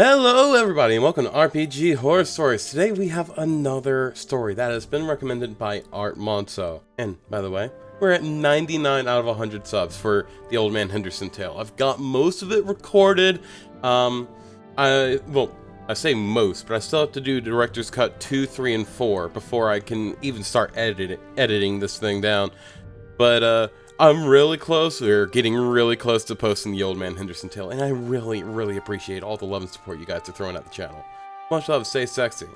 Hello everybody and welcome to RPG Horror Stories. Today we have another story that has been recommended by Art Monso. And by the way, we're at 99 out of 100 subs for the Old Man Henderson tale. I've got most of it recorded. I say most, but I still have to do Director's Cut 2, 3, and 4 before I can even start editing this thing down. But I'm really close. We're getting really close to posting the Old Man Henderson tale, and I really appreciate all the love and support you guys are throwing at the channel. Much love, stay sexy.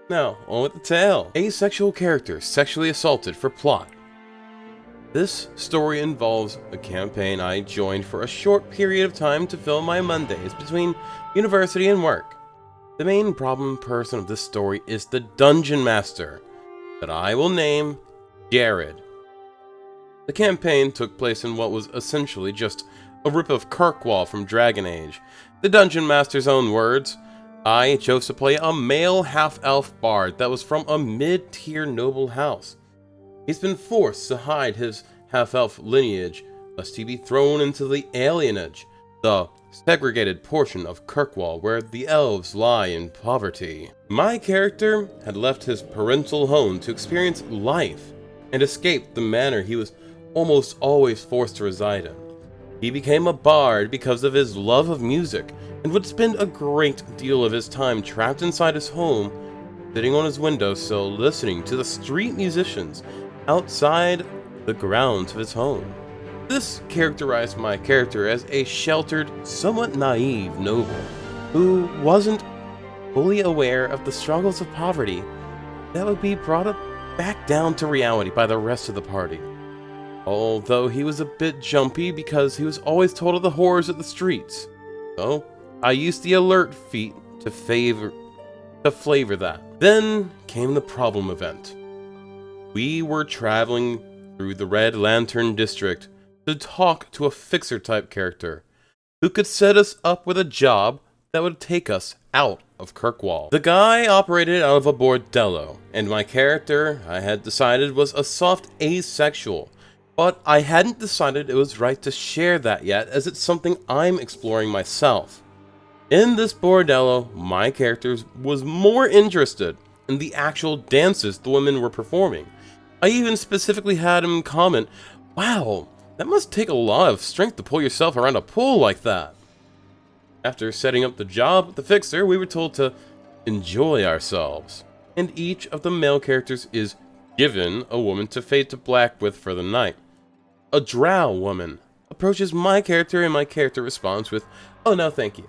Now, on with the tale. Asexual character sexually assaulted for plot. This story involves a campaign I joined for a short period of time to fill my Mondays between university and work. The main problem person of this story is the Dungeon Master, that I will name Jared. The campaign took place in what was essentially just a rip of Kirkwall from Dragon Age. The Dungeon Master's own words, I chose to play a male half-elf bard that was from a mid-tier noble house. He's been forced to hide his half-elf lineage, lest he be thrown into the alienage, the segregated portion of Kirkwall where the elves lie in poverty. My character had left his parental home to experience life and escape the manor he was almost always forced to reside in. He became a bard because of his love of music and would spend a great deal of his time trapped inside his home, sitting on his windowsill listening to the street musicians outside the grounds of his home. This characterized my character as a sheltered, somewhat naive noble who wasn't fully aware of the struggles of poverty that would be brought up back down to reality by the rest of the party. Although he was a bit jumpy because he was always told of the horrors of the streets. So I used the alert feat to flavor that. Then came the problem event. We were traveling through the Red Lantern District to talk to a fixer type character who could set us up with a job that would take us out of Kirkwall. The guy operated out of a bordello, and my character, I had decided, was a soft asexual. But I hadn't decided it was right to share that yet, as it's something I'm exploring myself. In this bordello, my character was more interested in the actual dances the women were performing. I even specifically had him comment, "Wow, that must take a lot of strength to pull yourself around a pool like that." After setting up the job with the fixer, we were told to enjoy ourselves, and each of the male characters is given a woman to fade to black with for the night. A drow woman approaches my character and my character responds with, "Oh no, thank you."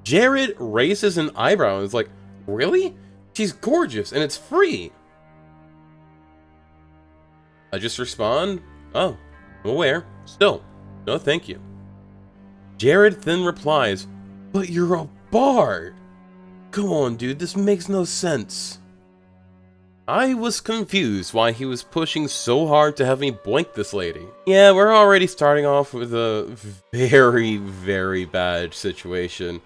Jared raises an eyebrow and is like, "Really? She's gorgeous and it's free." I just respond, "Oh, I'm aware. Still, no thank you." Jared then replies, "But you're a bard. Come on, dude, this makes no sense." I was confused why he was pushing so hard to have me boink this lady. Yeah, we're already starting off with a very bad situation.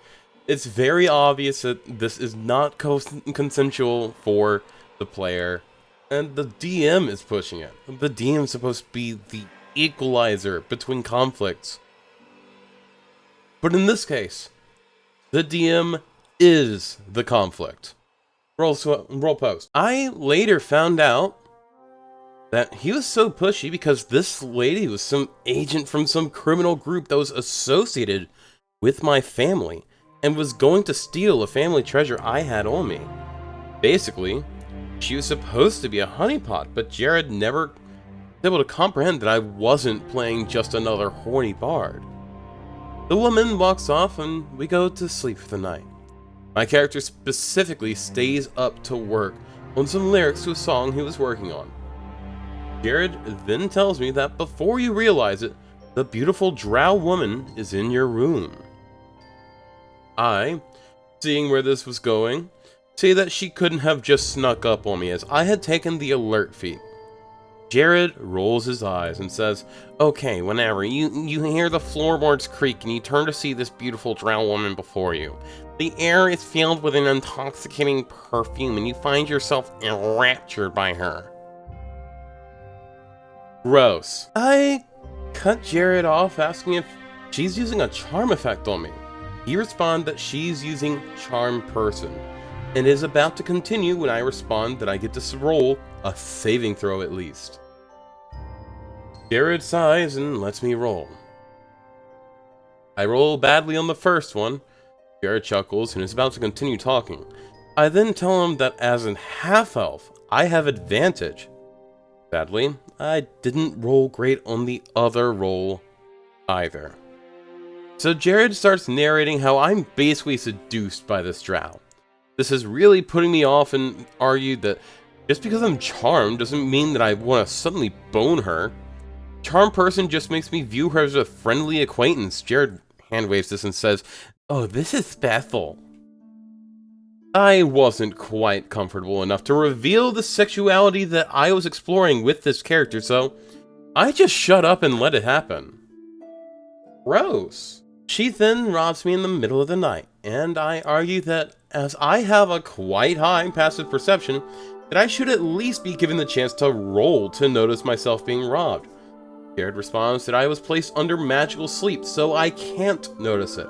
It's very obvious that this is not consensual for the player, and the DM is pushing it. The DM is supposed to be the equalizer between conflicts. But in this case, the DM is the conflict. Roll post. I later found out that he was so pushy because this lady was some agent from some criminal group that was associated with my family and was going to steal a family treasure I had on me. Basically, she was supposed to be a honeypot, but Jared never was able to comprehend that I wasn't playing just another horny bard. The woman walks off and we go to sleep for the night. My character specifically stays up to work on some lyrics to a song he was working on. Jared then tells me that before you realize it, the beautiful drow woman is in your room. I, seeing where this was going, say that she couldn't have just snuck up on me as I had taken the alert feat. Jared rolls his eyes and says, "Okay, whenever you hear the floorboards creak and you turn to see this beautiful drow woman before you. The air is filled with an intoxicating perfume and you find yourself enraptured by her." Gross. I cut Jared off asking if she's using a charm effect on me. He responds that she's using Charm Person, and is about to continue when I respond that I get to roll a saving throw at least. Jared sighs and lets me roll. I roll badly on the first one. Jared chuckles and is about to continue talking. I then tell him that as a half-elf, I have advantage. Sadly, I didn't roll great on the other roll either. So Jared starts narrating how I'm basically seduced by this drow. This is really putting me off, and argued that just because I'm charmed doesn't mean that I want to suddenly bone her. Charm Person just makes me view her as a friendly acquaintance. Jared hand waves this and says, "Oh, this is special." I wasn't quite comfortable enough to reveal the sexuality that I was exploring with this character, so I just shut up and let it happen. Gross. She then robs me in the middle of the night, and I argue that as I have a quite high passive perception, that I should at least be given the chance to roll to notice myself being robbed. Jared responds that I was placed under magical sleep, so I can't notice it.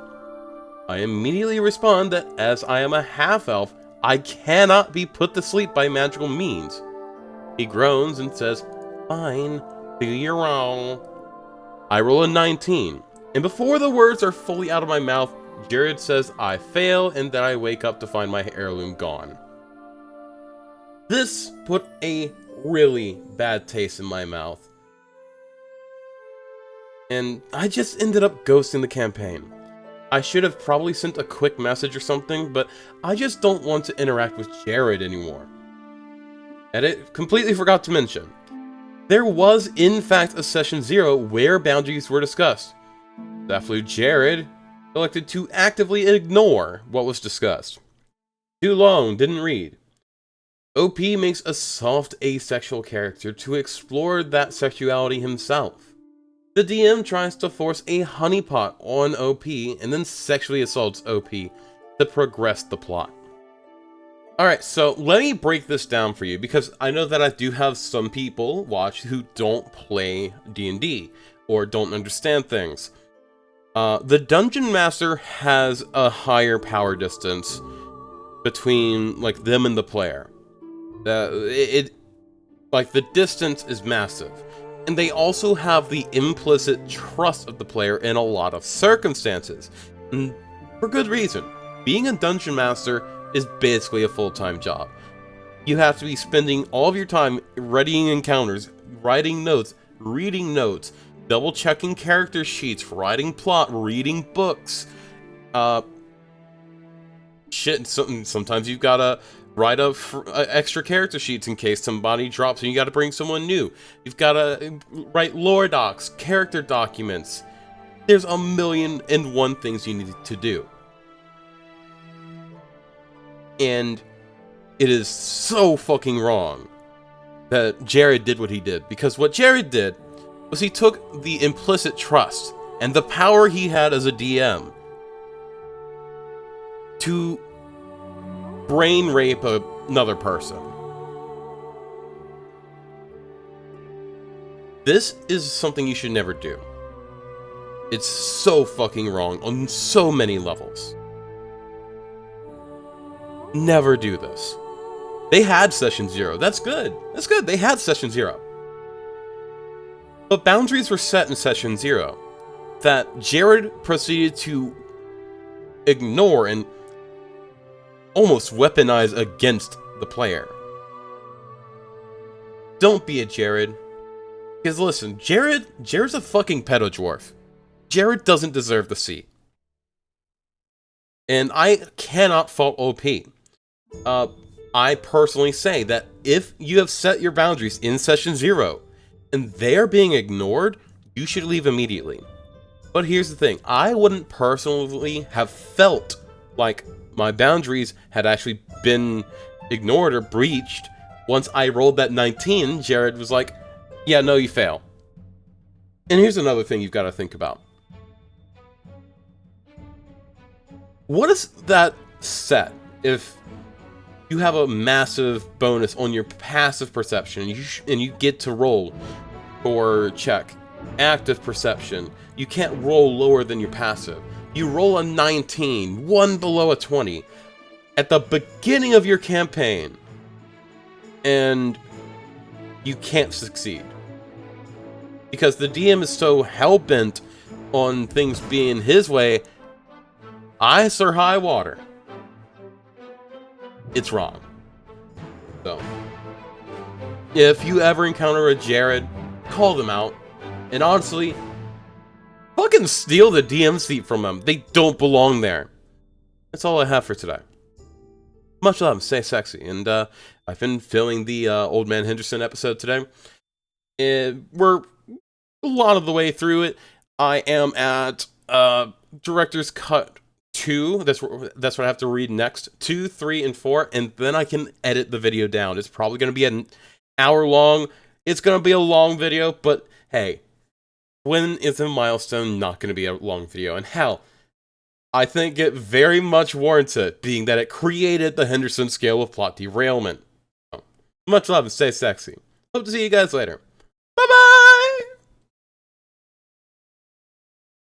I immediately respond that as I am a half-elf, I cannot be put to sleep by magical means. He groans and says, "Fine, do your roll." I roll a 19, and before the words are fully out of my mouth, Jared says I fail and that I wake up to find my heirloom gone. This put a really bad taste in my mouth, and I just ended up ghosting the campaign. I should have probably sent a quick message or something, but I just don't want to interact with Jared anymore. Edit, completely forgot to mention. There was in fact a session 0 where boundaries were discussed. Thaftflu Jared elected to actively ignore what was discussed. Too long, didn't read. OP makes a soft asexual character to explore that sexuality himself. The DM tries to force a honeypot on OP and then sexually assaults OP to progress the plot. Alright, so let me break this down for you, because I know that I do have some people watch who don't play D&D or don't understand things. The Dungeon Master has a higher power distance between like them and the player. The distance is massive. And they also have the implicit trust of the player in a lot of circumstances. And for good reason. Being a Dungeon Master is basically a full-time job. You have to be spending all of your time readying encounters, writing notes, reading notes, double-checking character sheets, writing plot, reading books. Sometimes you've gotta write up extra character sheets in case somebody drops and you gotta bring someone new. You've gotta write lore docs, character documents. There's a million and one things you need to do. And it is so fucking wrong that Jared did what he did. Because what Jared did was he took the implicit trust and the power he had as a DM to brain rape another person. This is something you should never do. It's so fucking wrong on so many levels. Never do this. They had session 0. That's good. That's good. They had session 0. But boundaries were set in session 0 that Jared proceeded to ignore and almost weaponize against the player. Don't be a Jared. Because listen, Jared's a fucking pedo-dwarf. Jared doesn't deserve the seat. And I cannot fault OP. I personally say that if you have set your boundaries in session 0 and they are being ignored, you should leave immediately. But here's the thing, I wouldn't personally have felt like my boundaries had actually been ignored or breached once I rolled that 19. Jared was like, yeah, no, you fail. And here's another thing you've got to think about. What is that set if you have a massive bonus on your passive perception and you get to roll for check active perception? You can't roll lower than your passive. You roll a 19, one below a 20, at the beginning of your campaign, and you can't succeed. Because the DM is so hell-bent on things being his way, ice or high water, it's wrong. So, if you ever encounter a Jared, call them out, and honestly, fucking steal the DM seat from them. They don't belong there. That's all I have for today. Much love, stay sexy, and I've been filming the Old Man Henderson episode today. We're a lot of the way through it. I am at Director's Cut 2. That's what I have to read next. 2, 3, and 4, and then I can edit the video down. It's probably going to be an hour long. It's going to be a long video, but hey, when it's a milestone, not going to be a long video. And hell, I think it very much warrants it, being that it created the Henderson scale of plot derailment. So, much love and stay sexy. Hope to see you guys later.